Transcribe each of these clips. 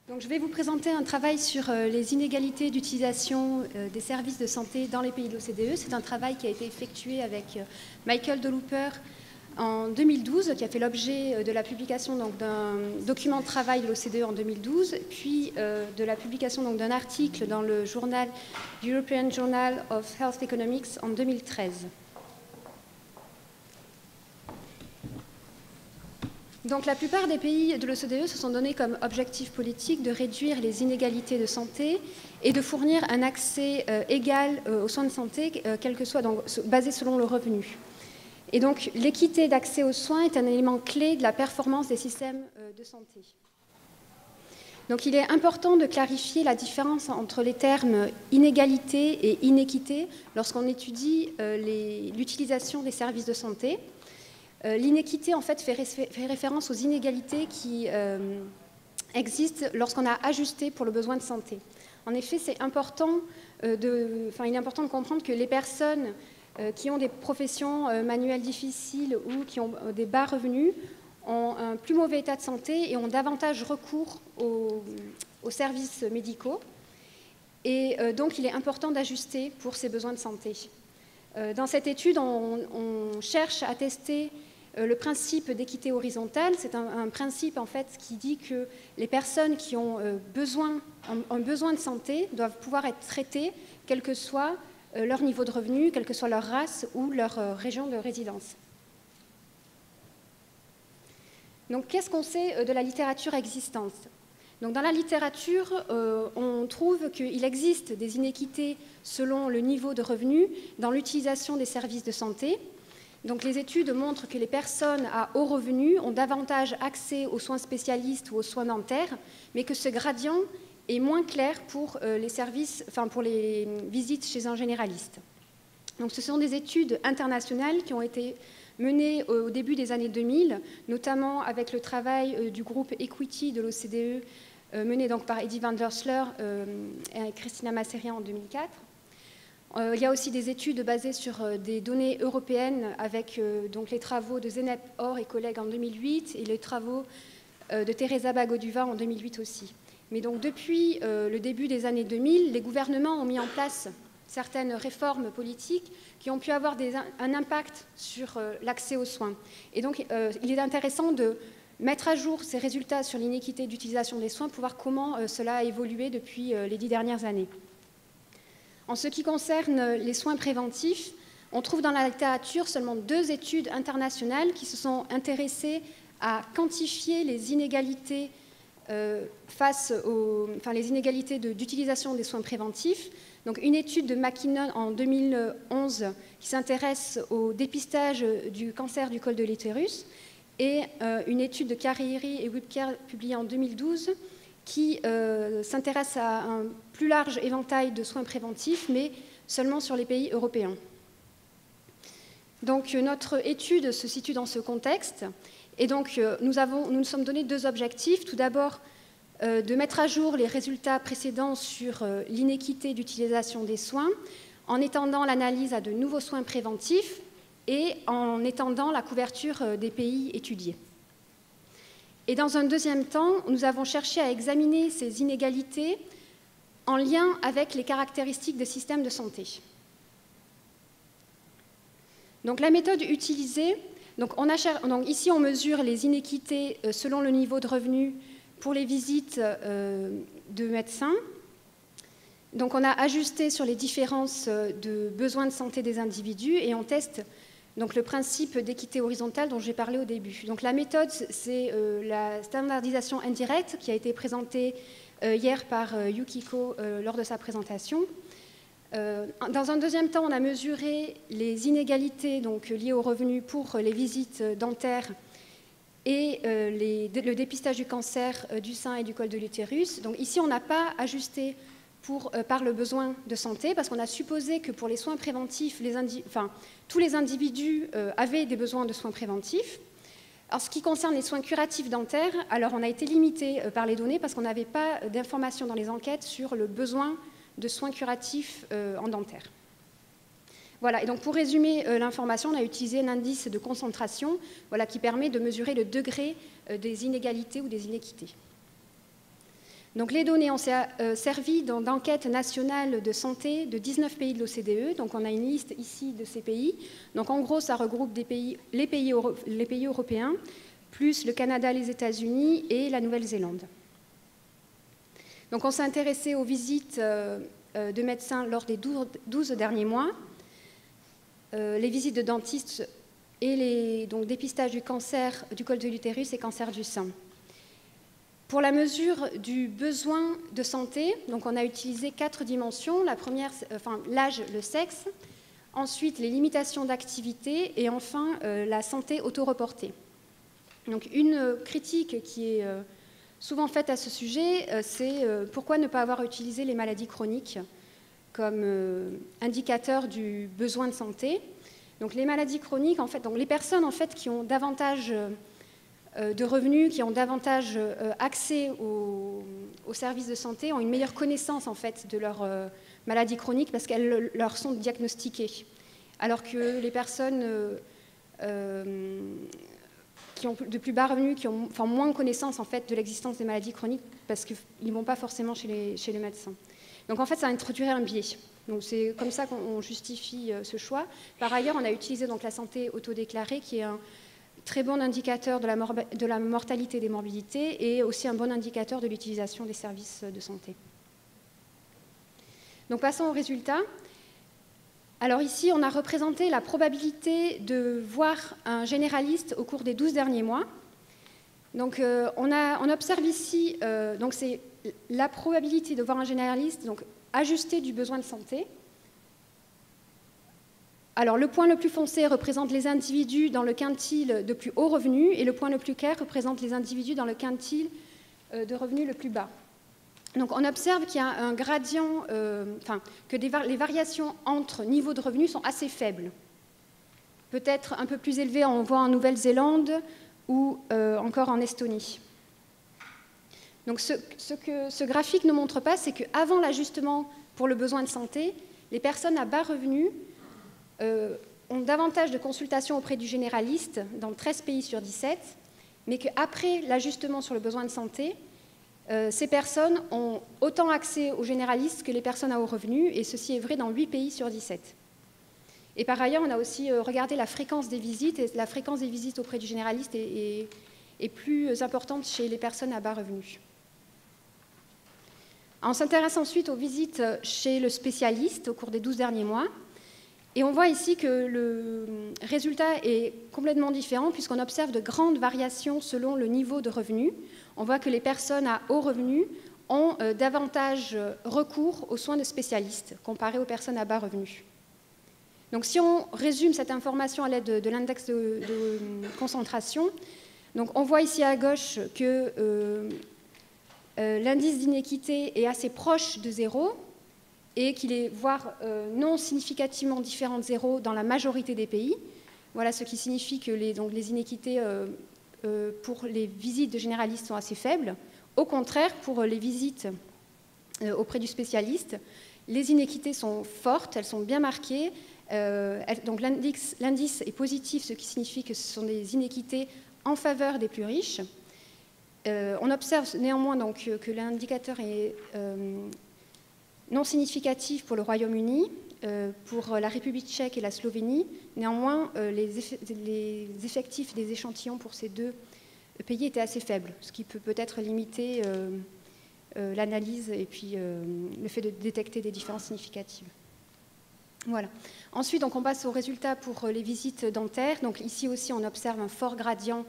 Donc, je vais vous présenter un travail sur les inégalités d'utilisation des services de santé dans les pays de l'OCDE. C'est un travail qui a été effectué avec Michael Delouper en 2012, qui a fait l'objet de la publication d'un document de travail de l'OCDE en 2012, puis de la publication d'un article dans le journal European Journal of Health Economics en 2013. Donc la plupart des pays de l'OCDE se sont donnés comme objectif politique de réduire les inégalités de santé et de fournir un accès égal aux soins de santé, quel que soit, donc, basé selon le revenu. Et donc l'équité d'accès aux soins est un élément clé de la performance des systèmes de santé. Donc il est important de clarifier la différence entre les termes inégalité et inéquité lorsqu'on étudie l'utilisation des services de santé. L'inéquité, en fait, fait référence aux inégalités qui existent lorsqu'on a ajusté pour le besoin de santé. En effet, il est important de comprendre que les personnes qui ont des professions manuelles difficiles ou qui ont des bas revenus ont un plus mauvais état de santé et ont davantage recours aux services médicaux. Et donc, il est important d'ajuster pour ces besoins de santé. Dans cette étude, on cherche à tester le principe d'équité horizontale. C'est un principe en fait qui dit que les personnes qui ont un besoin de santé doivent pouvoir être traitées, quel que soit leur niveau de revenu, quelle que soit leur race ou leur région de résidence. Donc, qu'est-ce qu'on sait de la littérature existante ? Donc, dans la littérature, on trouve qu'il existe des inéquités selon le niveau de revenu dans l'utilisation des services de santé. Donc, les études montrent que les personnes à haut revenu ont davantage accès aux soins spécialistes ou aux soins dentaires, mais que ce gradient est moins clair pour pour les visites chez un généraliste. Donc, ce sont des études internationales qui ont été menées au début des années 2000, notamment avec le travail du groupe Equity de l'OCDE, mené donc par Eddie van der Sleur et Christina Masserian en 2004. Il y a aussi des études basées sur des données européennes avec donc les travaux de Zeynep Or et collègues en 2008 et les travaux de Teresa Bagoduva en 2008 aussi. Mais donc depuis le début des années 2000, les gouvernements ont mis en place certaines réformes politiques qui ont pu avoir un impact sur l'accès aux soins. Et donc il est intéressant de mettre à jour ces résultats sur l'inéquité d'utilisation des soins pour voir comment cela a évolué depuis les 10 dernières années. En ce qui concerne les soins préventifs, on trouve dans la littérature seulement 2 études internationales qui se sont intéressées à quantifier les inégalités les inégalités d'utilisation des soins préventifs. Donc une étude de McKinnon en 2011 qui s'intéresse au dépistage du cancer du col de l'utérus et une étude de Carrieri et Whipker publiée en 2012 qui s'intéresse à un plus large éventail de soins préventifs, mais seulement sur les pays européens. Donc notre étude se situe dans ce contexte, et donc nous nous sommes donné 2 objectifs. Tout d'abord, de mettre à jour les résultats précédents sur l'inéquité d'utilisation des soins, en étendant l'analyse à de nouveaux soins préventifs et en étendant la couverture des pays étudiés. Et dans un deuxième temps, nous avons cherché à examiner ces inégalités en lien avec les caractéristiques des systèmes de santé. Donc la méthode utilisée, donc ici on mesure les inéquités selon le niveau de revenu pour les visites de médecins. Donc on a ajusté sur les différences de besoins de santé des individus et on teste donc le principe d'équité horizontale dont j'ai parlé au début. Donc la méthode, c'est la standardisation indirecte qui a été présentée hier par Yukiko lors de sa présentation. Dans un deuxième temps, on a mesuré les inégalités donc, liées aux revenus pour les visites dentaires et le dépistage du cancer du sein et du col de l'utérus. Donc ici, on n'a pas ajusté par le besoin de santé, parce qu'on a supposé que pour les soins préventifs, tous les individus avaient des besoins de soins préventifs. En ce qui concerne les soins curatifs dentaires, alors on a été limité par les données parce qu'on n'avait pas d'informations dans les enquêtes sur le besoin de soins curatifs en dentaire. Voilà, et donc pour résumer l'information, on a utilisé un indice de concentration qui permet de mesurer le degré des inégalités ou des inéquités. Donc les données ont servi d'enquête nationale de santé de 19 pays de l'OCDE. Donc on a une liste ici de ces pays. Donc en gros, ça regroupe les pays européens, plus le Canada, les États-Unis et la Nouvelle-Zélande. Donc on s'est intéressé aux visites de médecins lors des 12 derniers mois, les visites de dentistes et donc dépistage du cancer du col de l'utérus et cancer du sein. Pour la mesure du besoin de santé, donc on a utilisé 4 dimensions. La première, l'âge, le sexe, ensuite les limitations d'activité et enfin la santé auto-reportée. Donc une critique qui est souvent faite à ce sujet, c'est pourquoi ne pas avoir utilisé les maladies chroniques comme indicateur du besoin de santé. Donc les maladies chroniques, en fait, donc les personnes en fait, qui ont davantage de revenus, qui ont davantage accès aux services de santé, ont une meilleure connaissance en fait, de leurs maladies chroniques parce qu'elles leur sont diagnostiquées. Alors que les personnes qui ont de plus bas revenus, qui ont moins connaissance en fait, de l'existence des maladies chroniques parce qu'ils ne vont pas forcément chez les médecins. Donc en fait, ça introduirait un biais. Donc c'est comme ça qu'on justifie ce choix. Par ailleurs, on a utilisé donc, la santé autodéclarée qui est un très bon indicateur de la mortalité et des morbidités et aussi un bon indicateur de l'utilisation des services de santé. Donc passons aux résultats. Alors ici, on a représenté la probabilité de voir un généraliste au cours des 12 derniers mois. Donc on observe ici, donc c'est la probabilité de voir un généraliste donc, ajustée du besoin de santé. Alors, le point le plus foncé représente les individus dans le quintile de plus haut revenu et le point le plus clair représente les individus dans le quintile de revenu le plus bas. Donc, on observe qu'il y a un gradient, que les variations entre niveaux de revenus sont assez faibles. Peut-être un peu plus élevées, on voit en Nouvelle-Zélande ou encore en Estonie. Donc, ce que ce graphique ne montre pas, c'est qu'avant l'ajustement pour le besoin de santé, les personnes à bas revenus ont davantage de consultations auprès du généraliste dans 13 pays sur 17, mais qu'après l'ajustement sur le besoin de santé, ces personnes ont autant accès aux généralistes que les personnes à haut revenu, et ceci est vrai dans 8 pays sur 17. Et par ailleurs, on a aussi regardé la fréquence des visites, et la fréquence des visites auprès du généraliste est plus importante chez les personnes à bas revenus. On s'intéresse ensuite aux visites chez le spécialiste au cours des 12 derniers mois. Et on voit ici que le résultat est complètement différent puisqu'on observe de grandes variations selon le niveau de revenu. On voit que les personnes à haut revenu ont davantage recours aux soins de spécialistes comparé aux personnes à bas revenus. Donc si on résume cette information à l'aide de l'index de concentration, donc on voit ici à gauche que l'indice d'inéquité est assez proche de 0, et qu'il est voire non significativement différent de 0 dans la majorité des pays. Voilà ce qui signifie que les inéquités pour les visites de généralistes sont assez faibles. Au contraire, pour les visites auprès du spécialiste, les inéquités sont fortes, elles sont bien marquées. Donc l'indice est positif, ce qui signifie que ce sont des inéquités en faveur des plus riches. On observe néanmoins donc, que l'indicateur est non significatif pour le Royaume-Uni, pour la République tchèque et la Slovénie. Néanmoins, les effectifs des échantillons pour ces deux pays étaient assez faibles, ce qui peut peut-être limiter l'analyse et puis le fait de détecter des différences significatives. Voilà. Ensuite, donc, on passe aux résultats pour les visites dentaires. Donc, ici aussi, on observe un fort gradient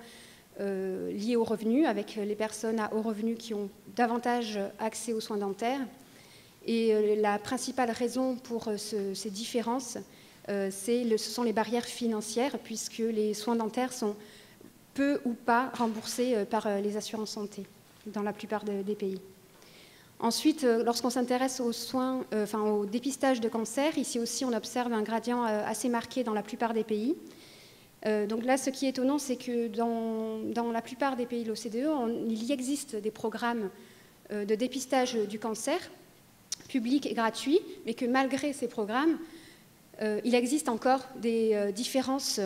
lié aux revenus, avec les personnes à haut revenu qui ont davantage accès aux soins dentaires. Et la principale raison pour ces différences, ce sont les barrières financières, puisque les soins dentaires sont peu ou pas remboursés par les assurances santé dans la plupart des pays. Ensuite, lorsqu'on s'intéresse aux soins, au dépistage de cancer, ici aussi on observe un gradient assez marqué dans la plupart des pays. Donc là, ce qui est étonnant, c'est que dans la plupart des pays de l'OCDE, il y existe des programmes de dépistage du cancer, public et gratuit, mais que malgré ces programmes, il existe encore des différences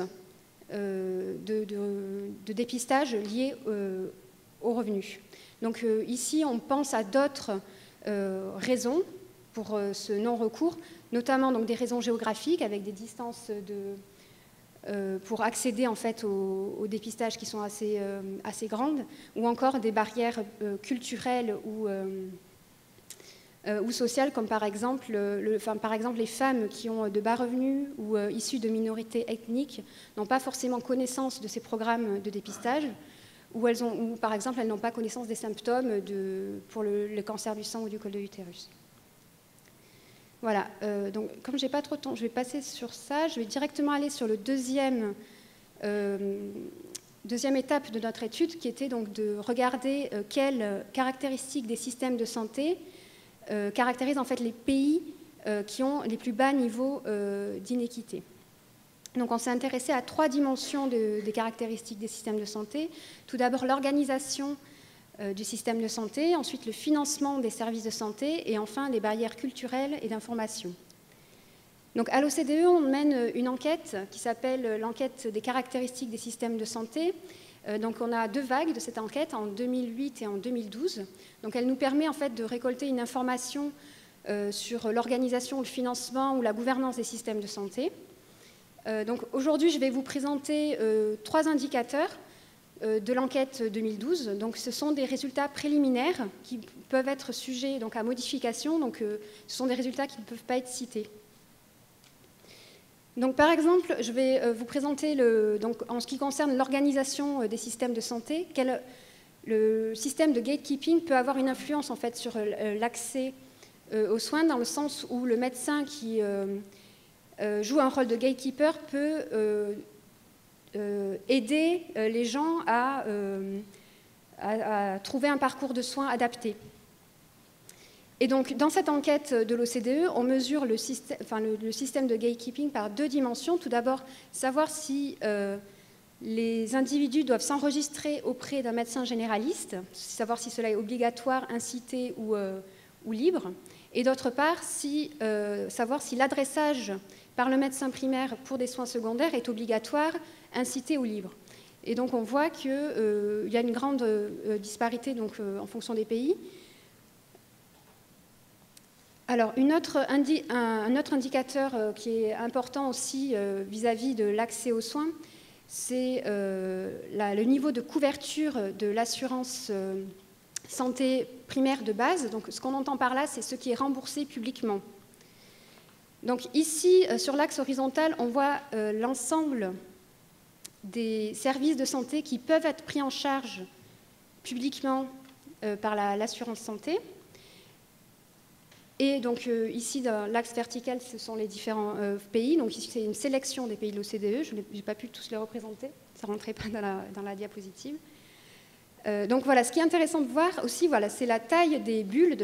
de dépistage liées aux revenus. Donc ici, on pense à d'autres raisons pour ce non-recours, notamment donc, des raisons géographiques avec des distances pour accéder en fait au dépistage qui sont assez grandes, ou encore des barrières culturelles ou sociales, comme par exemple, les femmes qui ont de bas revenus ou issues de minorités ethniques n'ont pas forcément connaissance de ces programmes de dépistage, ou par exemple elles n'ont pas connaissance des symptômes pour le cancer du sein ou du col de l'utérus. Voilà, donc comme je n'ai pas trop de temps, je vais passer sur ça. Je vais directement aller sur le deuxième étape de notre étude, qui était donc de regarder quelles caractéristiques des systèmes de santé caractérisent en fait les pays qui ont les plus bas niveaux d'inéquité. Donc on s'est intéressé à 3 dimensions des caractéristiques des systèmes de santé. Tout d'abord l'organisation du système de santé, ensuite le financement des services de santé et enfin les barrières culturelles et d'information. Donc à l'OCDE, on mène une enquête qui s'appelle l'enquête des caractéristiques des systèmes de santé. Donc on a 2 vagues de cette enquête, en 2008 et en 2012. Donc elle nous permet en fait de récolter une information sur l'organisation, le financement ou la gouvernance des systèmes de santé. Donc aujourd'hui, je vais vous présenter 3 indicateurs de l'enquête 2012. Donc, ce sont des résultats préliminaires qui peuvent être sujets donc, à modification. Donc, ce sont des résultats qui ne peuvent pas être cités. Donc, par exemple, je vais vous présenter, donc, en ce qui concerne l'organisation des systèmes de santé, le système de gatekeeping peut avoir une influence en fait, sur l'accès aux soins, dans le sens où le médecin qui joue un rôle de gatekeeper peut aider les gens à trouver un parcours de soins adapté. Et donc, dans cette enquête de l'OCDE, on mesure le système de gatekeeping par 2 dimensions. Tout d'abord, savoir si les individus doivent s'enregistrer auprès d'un médecin généraliste, savoir si cela est obligatoire, incité ou libre. Et d'autre part, savoir si l'adressage par le médecin primaire pour des soins secondaires est obligatoire, incité ou libre. Et donc on voit qu'il y a une grande disparité donc, en fonction des pays. Alors un autre indicateur qui est important aussi vis-à-vis de l'accès aux soins, c'est le niveau de couverture de l'assurance santé primaire de base. Donc ce qu'on entend par là, c'est ce qui est remboursé publiquement. Donc ici, sur l'axe horizontal, on voit l'ensemble des services de santé qui peuvent être pris en charge publiquement par l'assurance santé. Et donc ici, dans l'axe vertical, ce sont les différents pays. Donc ici, c'est une sélection des pays de l'OCDE. Je n'ai pas pu tous les représenter, ça ne rentrait pas dans la diapositive. Donc voilà, ce qui est intéressant de voir aussi, voilà, c'est la taille des bulles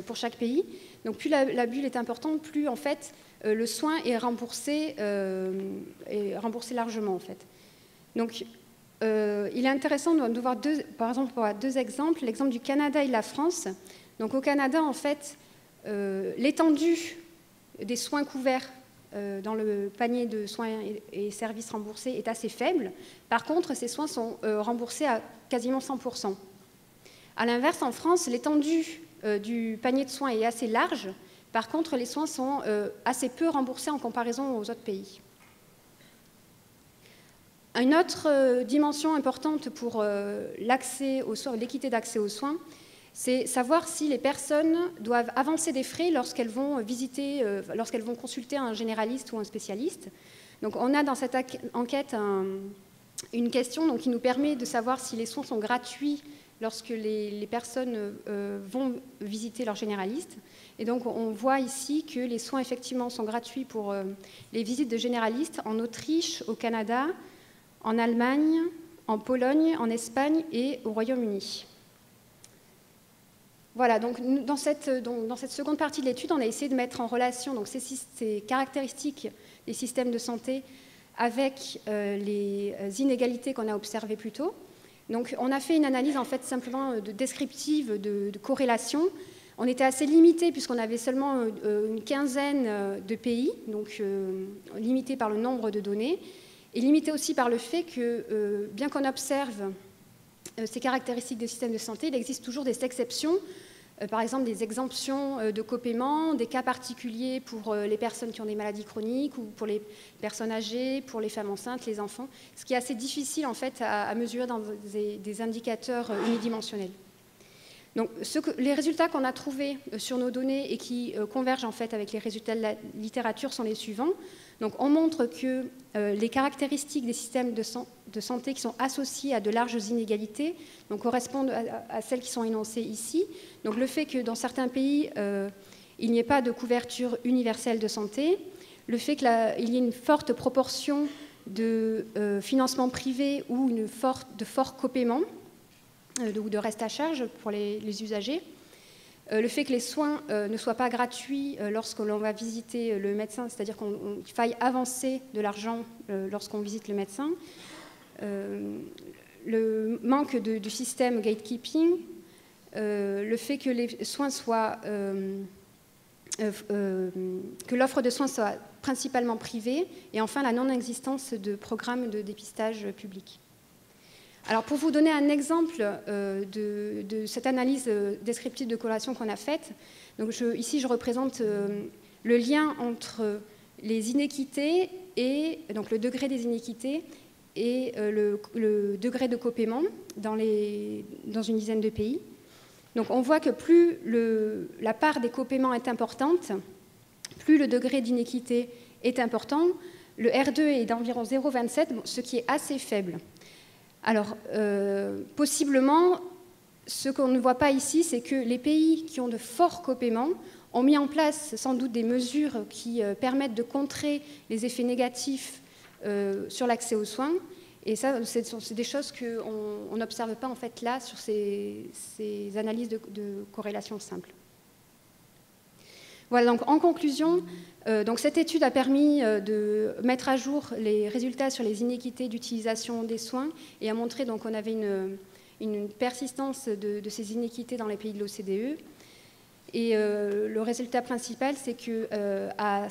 pour chaque pays. Donc plus la bulle est importante, plus en fait le soin est remboursé largement en fait. Donc il est intéressant de voir par exemple 2 exemples, l'exemple du Canada et de la France. Donc au Canada en fait l'étendue des soins couverts dans le panier de soins et services remboursés est assez faible. Par contre, ces soins sont remboursés à quasiment 100%. À l'inverse, en France, l'étendue du panier de soins est assez large. Par contre, les soins sont assez peu remboursés en comparaison aux autres pays. Une autre dimension importante pour l'accès aux soins, l'équité d'accès aux soins, c'est savoir si les personnes doivent avancer des frais lorsqu'elles vont consulter un généraliste ou un spécialiste. Donc, on a dans cette enquête une question donc, qui nous permet de savoir si les soins sont gratuits lorsque les personnes vont visiter leur généraliste. Et donc, on voit ici que les soins, effectivement, sont gratuits pour les visites de généralistes en Autriche, au Canada, en Allemagne, en Pologne, en Espagne et au Royaume-Uni. Voilà, donc dans cette seconde partie de l'étude, on a essayé de mettre en relation donc, ces caractéristiques des systèmes de santé avec les inégalités qu'on a observées plus tôt. Donc, on a fait une analyse en fait simplement descriptive de corrélation. On était assez limité puisqu'on avait seulement une quinzaine de pays, donc limité par le nombre de données, et limité aussi par le fait que, bien qu'on observe ces caractéristiques des systèmes de santé, il existe toujours des exceptions, par exemple des exemptions de copaiement, des cas particuliers pour les personnes qui ont des maladies chroniques ou pour les personnes âgées, pour les femmes enceintes, les enfants, ce qui est assez difficile en fait à mesurer dans des indicateurs unidimensionnels. Donc, les résultats qu'on a trouvés sur nos données et qui convergent en fait avec les résultats de la littérature sont les suivants. Donc, on montre que les caractéristiques des systèmes de santé qui sont associés à de larges inégalités donc, correspondent à celles qui sont énoncées ici. Donc, le fait que dans certains pays, il n'y ait pas de couverture universelle de santé, le fait qu'il y ait une forte proportion de financement privé ou de fort copaiement, ou de reste à charge pour les usagers. Le fait que les soins ne soient pas gratuits lorsque l'on va visiter le médecin, c'est-à-dire qu'il faille avancer de l'argent lorsqu'on visite le médecin. Le manque du système gatekeeping, le fait que les soins soient... que l'offre de soins soit principalement privée, et enfin la non-existence de programmes de dépistage public. Alors, pour vous donner un exemple de cette analyse descriptive de corrélation qu'on a faite, donc ici je représente le lien entre les inéquités et donc le degré des inéquités et le degré de copaiement dans une dizaine de pays. Donc on voit que plus la part des copaiements est importante, plus le degré d'inéquité est important. Le R2 est d'environ 0,27, ce qui est assez faible. Alors, possiblement, ce qu'on ne voit pas ici, c'est que les pays qui ont de forts copaiements ont mis en place sans doute des mesures qui permettent de contrer les effets négatifs sur l'accès aux soins. Et ça, c'est des choses qu'on n'observe pas en fait là sur ces analyses de corrélation simples. Voilà, donc en conclusion, donc cette étude a permis de mettre à jour les résultats sur les inéquités d'utilisation des soins et a montré qu'on avait une persistance de ces inéquités dans les pays de l'OCDE. Et le résultat principal, c'est qu'à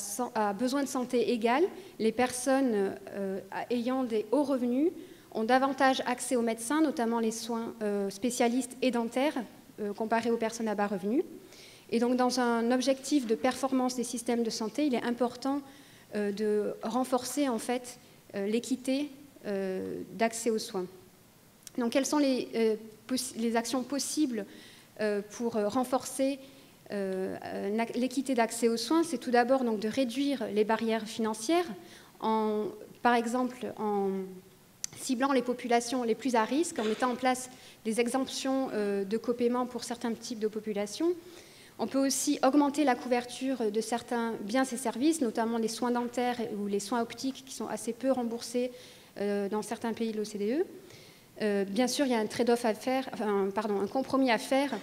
besoin de santé égal, les personnes ayant des hauts revenus ont davantage accès aux médecins, notamment les soins spécialistes et dentaires, comparés aux personnes à bas revenus. Et donc, dans un objectif de performance des systèmes de santé, il est important de renforcer en fait l'équité d'accès aux soins. Donc, quelles sont les actions possibles pour renforcer l'équité d'accès aux soins? C'est tout d'abord donc de réduire les barrières financières, par exemple en ciblant les populations les plus à risque, en mettant en place des exemptions de copaiement pour certains types de populations. On peut aussi augmenter la couverture de certains biens et services, notamment les soins dentaires ou les soins optiques qui sont assez peu remboursés dans certains pays de l'OCDE. Bien sûr, il y a un trade-off à faire, un compromis à faire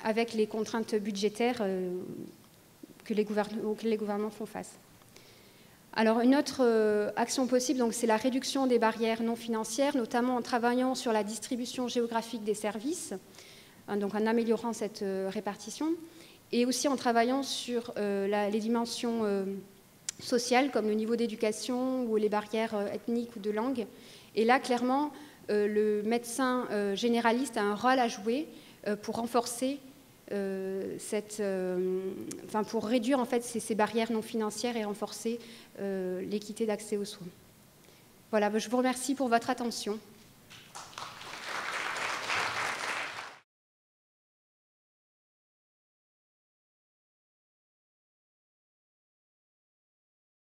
avec les contraintes budgétaires auxquelles les gouvernements font face. Alors, une autre action possible, c'est la réduction des barrières non financières, notamment en travaillant sur la distribution géographique des services, donc en améliorant cette répartition, et aussi en travaillant sur les dimensions sociales, comme le niveau d'éducation ou les barrières ethniques ou de langue. Et là, clairement, le médecin généraliste a un rôle à jouer pour renforcer pour réduire en fait ces barrières non financières et renforcer l'équité d'accès aux soins. Voilà, je vous remercie pour votre attention.